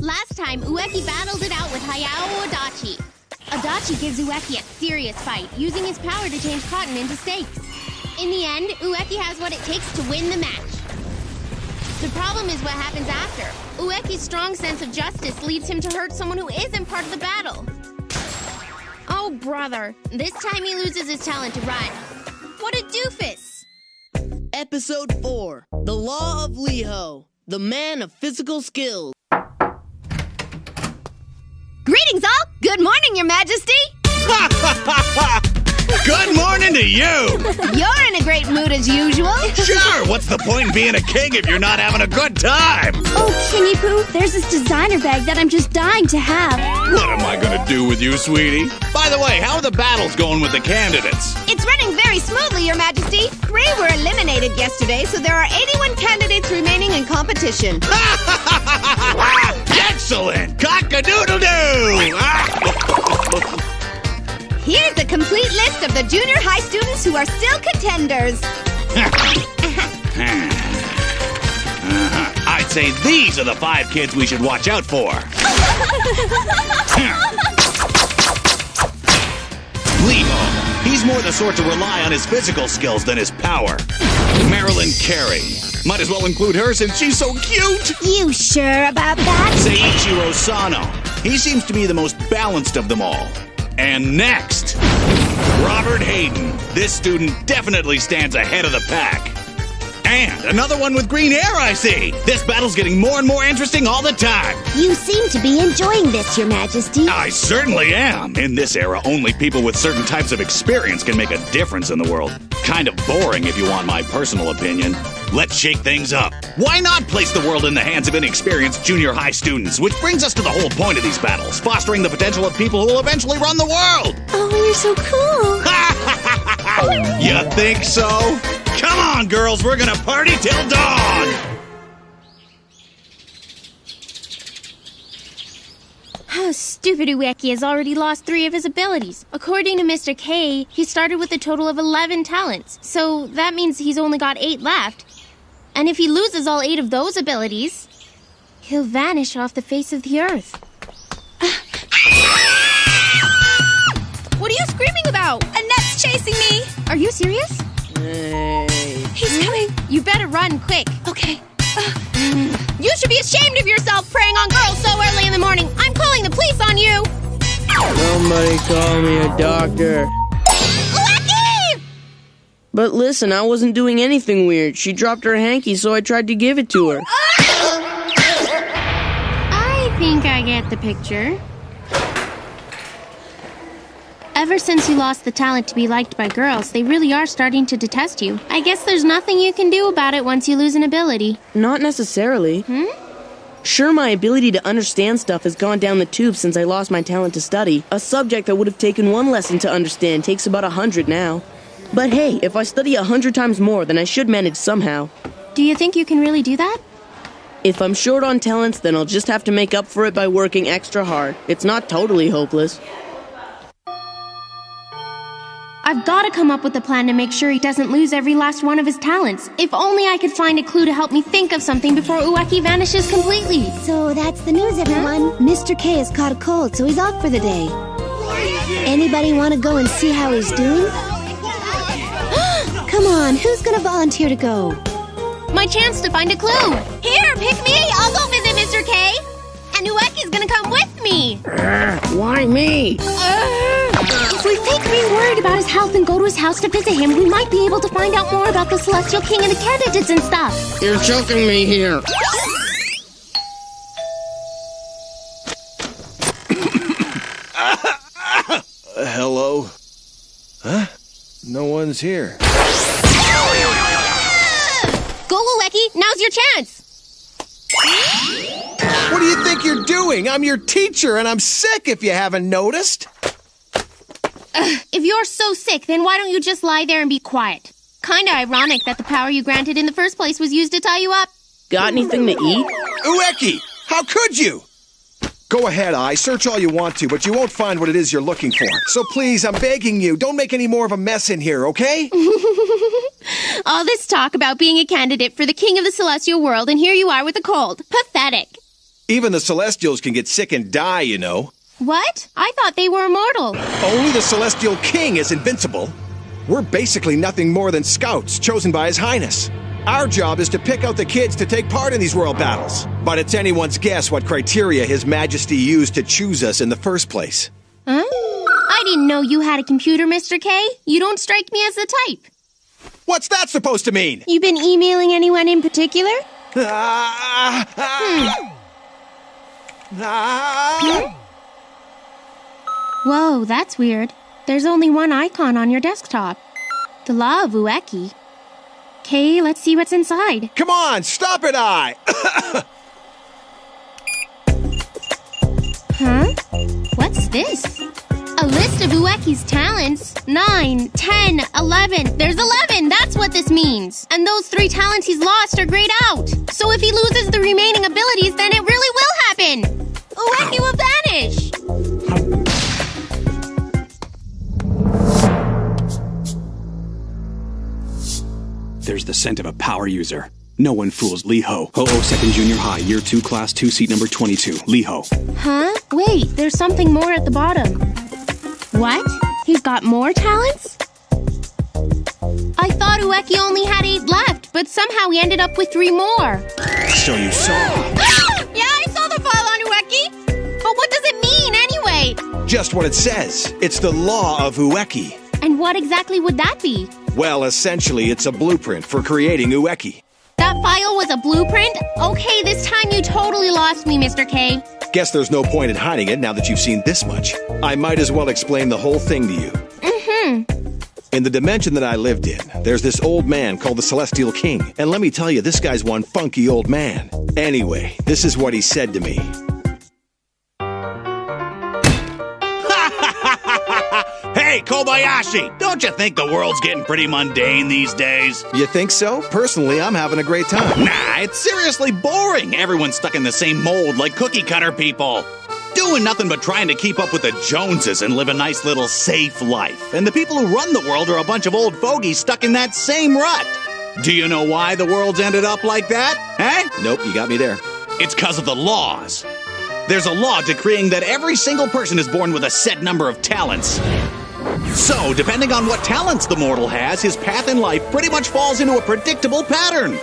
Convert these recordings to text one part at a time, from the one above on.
Last time, Ueki battled it out with Hayao Adachi. Adachi gives Ueki a serious fight, using his power to change cotton into stakes. In the end, Ueki has what it takes to win the match. The problem is what happens after. Ueki's strong sense of justice leads him to hurt someone who isn't part of the battle. Oh, brother. This time he loses his talent to run. What a doofus! Episode 4. The Law of Liho. The Man of Physical Skills. Greetings, all! Good morning, Your Majesty! Good morning to you! You're in a great mood as usual. Sure, what's the point in being a king if you're not having a good time? Oh, Kingy Poo, there's this designer bag that I'm just dying to have. What am I gonna do with you, sweetie? By the way, how are the battles going with the candidates? It's running very smoothly, Your Majesty. 3 were eliminated yesterday, so there are 81 candidates remaining in competition. Excellent! Cock-a-doodle-doo! Here's a complete list of the junior high students who are still contenders. I'd say these are the 5 kids we should watch out for. Liho. He's more the sort to rely on his physical skills than his power. Marilyn Carey. Might as well include her since she's so cute. You sure about that? Seiichiro Sano. He seems to be the most balanced of them all. And next, Robert Hayden. This student definitely stands ahead of the pack. And another one with green hair, I see. This battle's getting more and more interesting all the time. You seem to be enjoying this, Your Majesty. I certainly am. In this era, only people with certain types of experience can make a difference in the world. Kind of boring if you want my personal opinion. Let's shake things up. Why not place the world in the hands of inexperienced junior high students? Which brings us to the whole point of these battles, fostering the potential of people who will eventually run the world. Oh, you're so cool. You think so? Come on, girls, we're gonna party till dawn! Oh, stupid Ueki has already lost 3 of his abilities. According to Mr. K, he started with a total of 11 talents. So that means he's only got 8 left. And if he loses all 8 of those abilities, he'll vanish off the face of the earth. What are you screaming about? Annette's chasing me! Are you serious? Hey. He's coming. You better run quick. Okay. You should be ashamed of yourself preying on girls so early in the morning. I'm calling the police on you. Somebody call me a doctor. Ueki! But listen, I wasn't doing anything weird. She dropped her hanky, so I tried to give it to her. I think I get the picture. Ever since you lost the talent to be liked by girls, they really are starting to detest you. I guess there's nothing you can do about it once you lose an ability. Not necessarily. Sure, my ability to understand stuff has gone down the tube since I lost my talent to study. A subject that would have taken 1 lesson to understand takes about 100 now. But hey, if I study 100 times more, then I should manage somehow. Do you think you can really do that? If I'm short on talents, then I'll just have to make up for it by working extra hard. It's not totally hopeless. I've got to come up with a plan to make sure he doesn't lose every last one of his talents. If only I could find a clue to help me think of something before Ueki vanishes completely. So that's the news, everyone. Mr. K has caught a cold, so he's off for the day. Anybody want to go and see how he's doing? Come on, who's going to volunteer to go? My chance to find a clue. Here, pick me. I'll go visit Mr. K. And Ueki's gonna come with me. Why me? If we fake being worried about his health and go to his house to visit him, we might be able to find out more about the Celestial King and the candidates and stuff. You're choking me here. Hello? Huh? No one's here. Go, Ueki. Now's your chance. What do you think you're doing? I'm your teacher, and I'm sick if you haven't noticed. If you're so sick, then why don't you just lie there and be quiet? Kinda ironic that the power you granted in the first place was used to tie you up. Got anything to eat? Ueki! How could you? Go ahead, Ai. Search all you want to, but you won't find what it is you're looking for. So please, I'm begging you, don't make any more of a mess in here, okay? All this talk about being a candidate for the King of the Celestial World, and here you are with a cold. Pathetic. Even the Celestials can get sick and die, you know. What? I thought they were immortal. Only the Celestial King is invincible. We're basically nothing more than scouts chosen by His Highness. Our job is to pick out the kids to take part in these world battles. But it's anyone's guess what criteria His Majesty used to choose us in the first place. Huh? I didn't know you had a computer, Mr. K. You don't strike me as the type. What's that supposed to mean? You been emailing anyone in particular? Whoa, that's weird. There's only one icon on your desktop. The Law of Ueki. Okay, let's see what's inside. Come on, stop it, I! Huh? What's this? A list of Ueki's talents. 9, 10, 11. There's 11! That's what this means! And those 3 talents he's lost are grayed out. So if he loses the remaining abilities, then it really will happen! Ueki will vanish! There's the scent of a power user. No one fools Liho. Ho-Oh Second Junior High, Year 2, Class 2, Seat Number 22. Liho. Huh? Wait, there's something more at the bottom. What? He's got more talents? I thought Ueki only had 8 left, but somehow he ended up with 3 more. So you saw. Yeah, I saw the file on Ueki. But what does it mean, anyway? Just what it says. It's the Law of Ueki. And what exactly would that be? Well, essentially, it's a blueprint for creating Ueki. That file was a blueprint? Okay, this time you totally lost me, Mr. K. Guess there's no point in hiding it now that you've seen this much. I might as well explain the whole thing to you. In the dimension that I lived in, there's this old man called the Celestial King. And let me tell you, this guy's one funky old man. Anyway, this is what he said to me. Hey, Kobayashi! Don't you think the world's getting pretty mundane these days? You think so? Personally, I'm having a great time. Nah, it's seriously boring. Everyone's stuck in the same mold like cookie-cutter people. Doing nothing but trying to keep up with the Joneses and live a nice little safe life. And the people who run the world are a bunch of old fogies stuck in that same rut. Do you know why the world's ended up like that? Eh? Nope, you got me there. It's because of the laws. There's a law decreeing that every single person is born with a set number of talents. So, depending on what talents the mortal has, his path in life pretty much falls into a predictable pattern.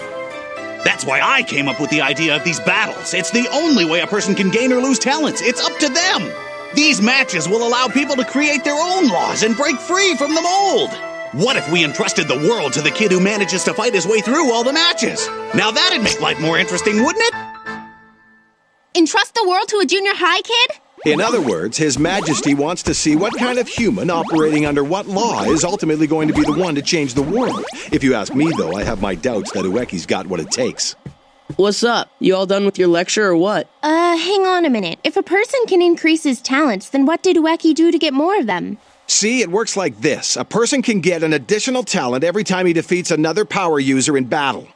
That's why I came up with the idea of these battles. It's the only way a person can gain or lose talents. It's up to them. These matches will allow people to create their own laws and break free from the mold. What if we entrusted the world to the kid who manages to fight his way through all the matches? Now that'd make life more interesting, wouldn't it? Entrust the world to a junior high kid? In other words, His Majesty wants to see what kind of human operating under what law is ultimately going to be the one to change the world. If you ask me, though, I have my doubts that Ueki's got what it takes. What's up? You all done with your lecture or what? Hang on a minute. If a person can increase his talents, then what did Ueki do to get more of them? See, it works like this. A person can get an additional talent every time he defeats another power user in battle.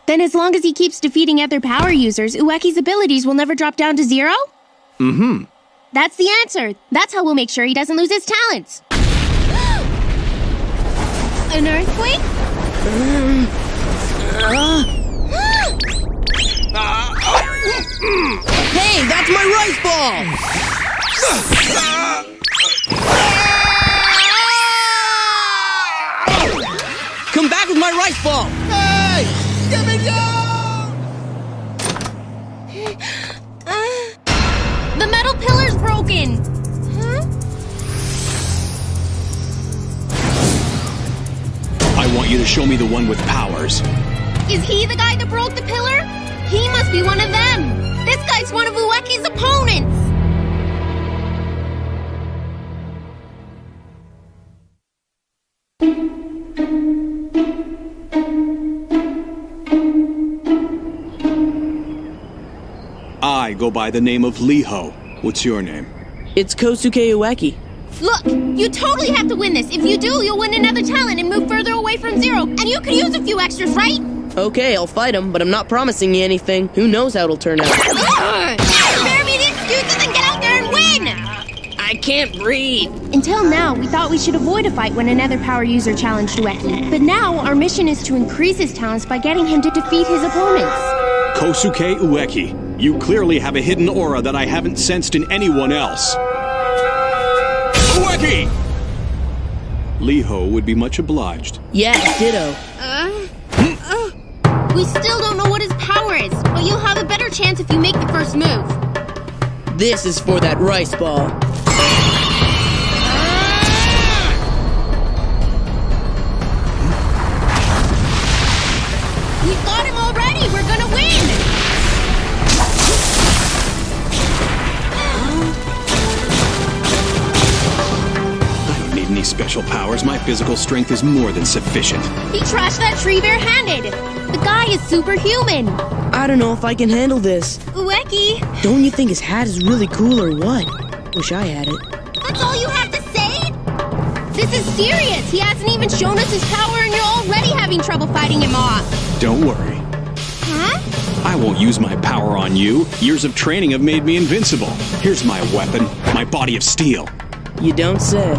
Then as long as he keeps defeating other power users, Ueki's abilities will never drop down to 0? Mm-hmm. That's the answer. That's how we'll make sure he doesn't lose his talents. An earthquake? Hey, that's my rice ball! Come back with my rice ball! Hey! Get me down! The metal pillar's broken! Huh? I want you to show me the one with powers. Is he the guy that broke the pillar? He must be one of them! This guy's one of Ueki's opponents! I go by the name of Liho. What's your name? It's Kosuke Ueki. Look, you totally have to win this. If you do, you'll win another talent and move further away from 0. And you could use a few extras, right? Okay, I'll fight him, but I'm not promising you anything. Who knows how it'll turn out? Spare me the excuses and get out there and win! I can't breathe. Until now, we thought we should avoid a fight when another power user challenged Ueki. But now, our mission is to increase his talents by getting him to defeat his opponents. Kosuke Ueki. You clearly have a hidden aura that I haven't sensed in anyone else. Ueki! Liho would be much obliged. Yeah, ditto. We still don't know what his power is, but you'll have a better chance if you make the first move. This is for that rice ball. We got him already! We're gonna win! I don't need any special powers. My physical strength is more than sufficient. He trashed that tree barehanded! The guy is superhuman! I don't know if I can handle this. Ueki! Don't you think his hat is really cool or what? Wish I had it. That's all you have to say? This is serious! He hasn't even shown us his power and you're already having trouble fighting him off! Don't worry. Huh? I won't use my power on you. Years of training have made me invincible. Here's my weapon, my body of steel. You don't say.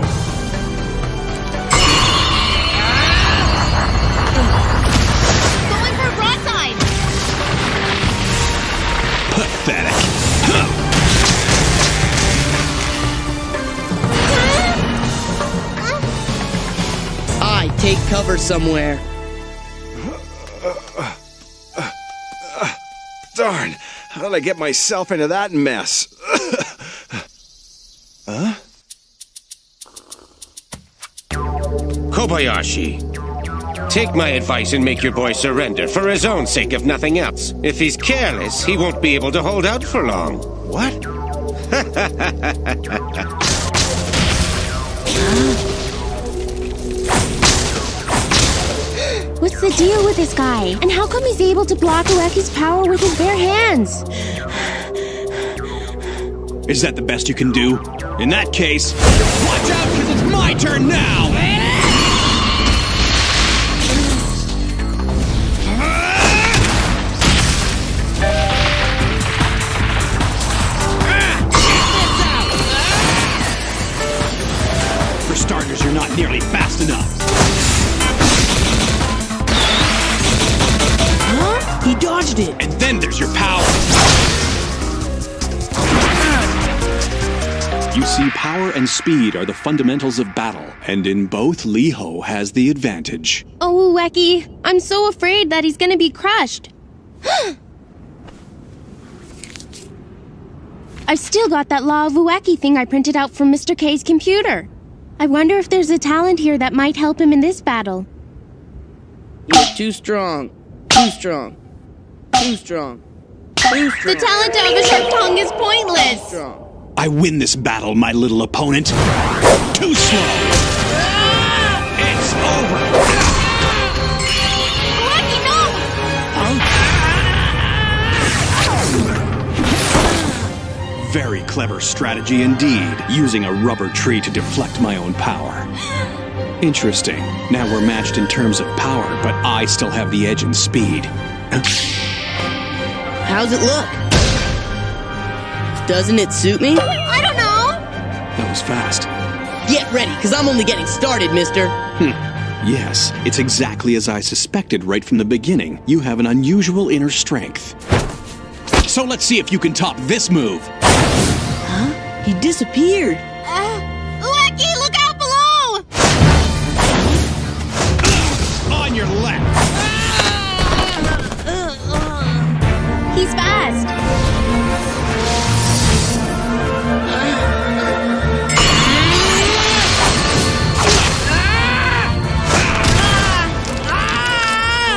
Going for a broadside! Pathetic. I take cover somewhere. Darn, how did I get myself into that mess? Huh? Kobayashi, take my advice and make your boy surrender for his own sake, if nothing else. If he's careless, he won't be able to hold out for long. What? What's the deal with this guy? And how come he's able to block Ueki's power with his bare hands? Is that the best you can do? In that case, watch out, because it's my turn now! For starters, you're not nearly fast enough. Huh? He dodged it. And then there's your power. You see, power and speed are the fundamentals of battle, and in both, Liho has the advantage. Oh, Ueki, I'm so afraid that he's gonna be crushed. I've still got that Law of Ueki thing I printed out from Mr. K's computer. I wonder if there's a talent here that might help him in this battle. You're too strong. Too strong. Too strong. Too strong. The talent to have a sharp tongue is pointless! Strong. I win this battle, my little opponent. Too slow! It's over! Ueki, no! Very clever strategy indeed, using a rubber tree to deflect my own power. Interesting. Now we're matched in terms of power, but I still have the edge in speed. How's it look? Doesn't it suit me? I don't know! That was fast. Get ready, because I'm only getting started, mister. Yes, it's exactly as I suspected right from the beginning. You have an unusual inner strength. So let's see if you can top this move. Huh? He disappeared. Ueki, look out below! On your left! He's fast.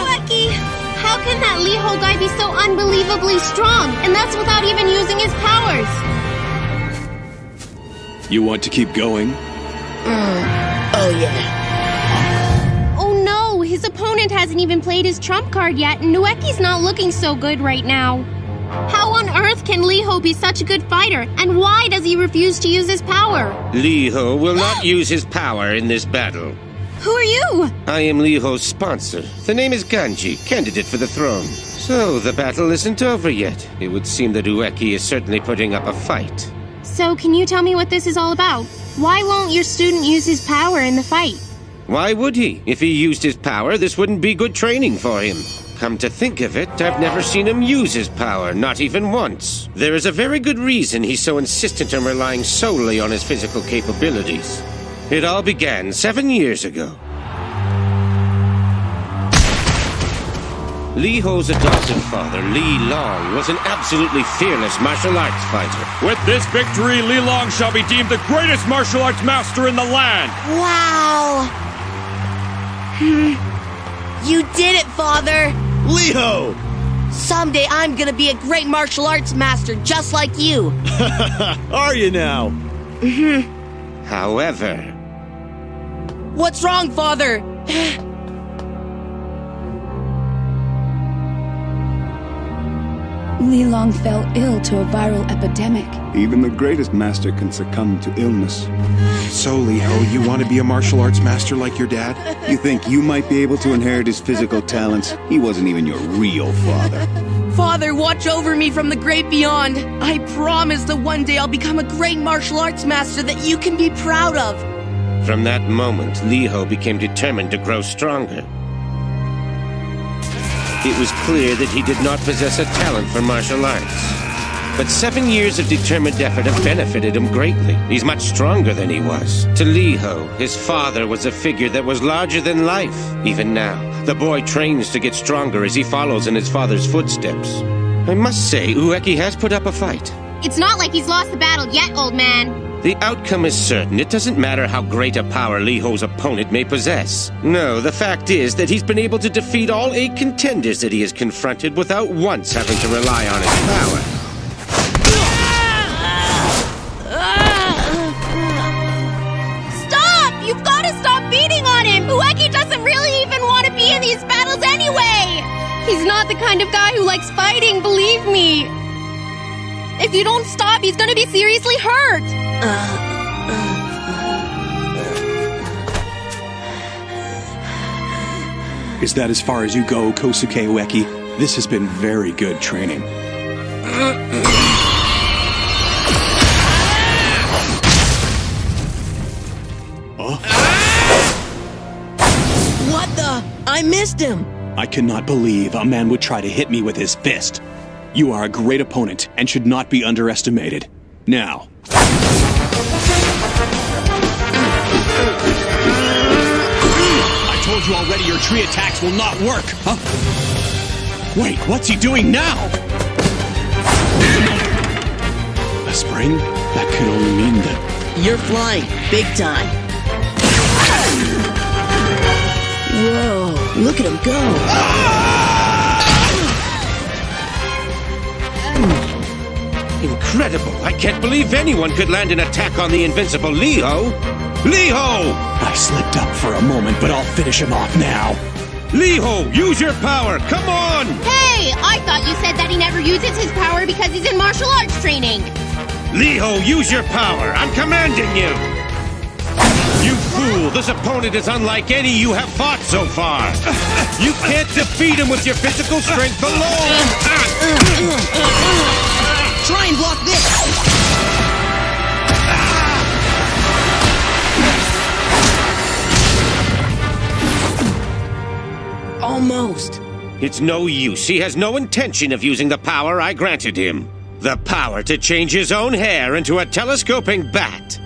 Ueki, how can that Liho guy be so unbelievably strong? And that's without even using his powers. You want to keep going? Oh, yeah. Oh no, his opponent hasn't even played his trump card yet, and Ueki's not looking so good right now. How on earth can Liho be such a good fighter, and why does he refuse to use his power? Liho will not use his power in this battle. Who are you? I am Liho's sponsor. The name is Ganji, candidate for the throne. So, the battle isn't over yet. It would seem that Ueki is certainly putting up a fight. So, can you tell me what this is all about? Why won't your student use his power in the fight? Why would he? If he used his power, this wouldn't be good training for him. Come to think of it, I've never seen him use his power, not even once. There is a very good reason he's so insistent on relying solely on his physical capabilities. It all began 7 years ago. Li Ho's adopted father, Li Long, was an absolutely fearless martial arts fighter. With this victory, Li Long shall be deemed the greatest martial arts master in the land. Wow! You did it, Father! Liho! Someday I'm gonna be a great martial arts master just like you. Are you now? However, What's wrong, Father? Li Long fell ill to a viral epidemic. Even the greatest master can succumb to illness. So, Liho, you want to be a martial arts master like your dad? You think you might be able to inherit his physical talents? He wasn't even your real father. Father, watch over me from the great beyond. I promise that one day I'll become a great martial arts master that you can be proud of. from that moment, Li Ho became determined to grow stronger. It was clear that he did not possess a talent for martial arts. But 7 years of determined effort have benefited him greatly. He's much stronger than he was. To Li Ho, his father was a figure that was larger than life. Even now, the boy trains to get stronger as he follows in his father's footsteps. I must say, Ueki has put up a fight. It's not like he's lost the battle yet, old man. The outcome is certain. It doesn't matter how great a power Li Ho's opponent may possess. No, the fact is that he's been able to defeat all 8 contenders that he has confronted without once having to rely on his power. Stop! You've got to stop beating on him! Ueki doesn't really even want to be in these battles anyway! He's not the kind of guy who likes fighting, believe me! If you don't stop, he's gonna be seriously hurt! Is that as far as you go, Kosuke Ueki? This has been very good training. What the? I missed him! I cannot believe a man would try to hit me with his fist. You are a great opponent and should not be underestimated. Now. I told you already your tree attacks will not work, huh? Wait, what's he doing now? A spring? That could only mean that... You're flying, big time. Whoa, look at him go. Incredible! I can't believe anyone could land an attack on the invincible Li Ho! Li Ho! I slipped up for a moment, but I'll finish him off now. Li Ho, use your power! Come on! Hey! I thought you said that he never uses his power because he's in martial arts training! Li Ho, use your power! I'm commanding you! You fool! This opponent is unlike any you have fought so far! You can't defeat him with your physical strength alone! Try and block this! Almost. It's no use. He has no intention of using the power I granted him. The power to change his own hair into a telescoping bat.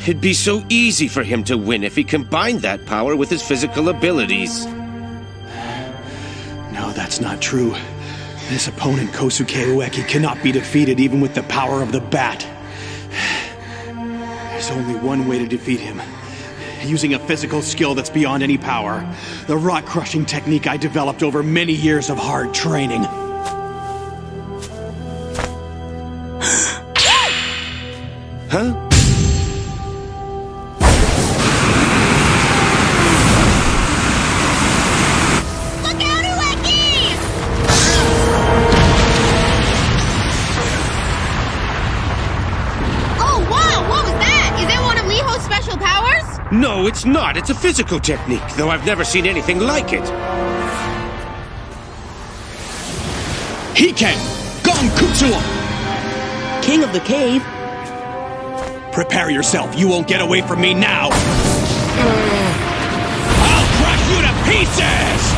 It'd be so easy for him to win if he combined that power with his physical abilities. No, that's not true. This opponent, Kosuke Ueki, cannot be defeated even with the power of the bat. There's only one way to defeat him. Using a physical skill that's beyond any power. The rock-crushing technique I developed over many years of hard training. Huh? Look out, Ueki! Oh, wow! What was that? Is it one of Li Ho's special powers? No, it's not. It's a physical technique, though I've never seen anything like it. Hiken! Gonkutsu! King of the cave? Prepare yourself. You won't get away from me now. I'll crush you to pieces!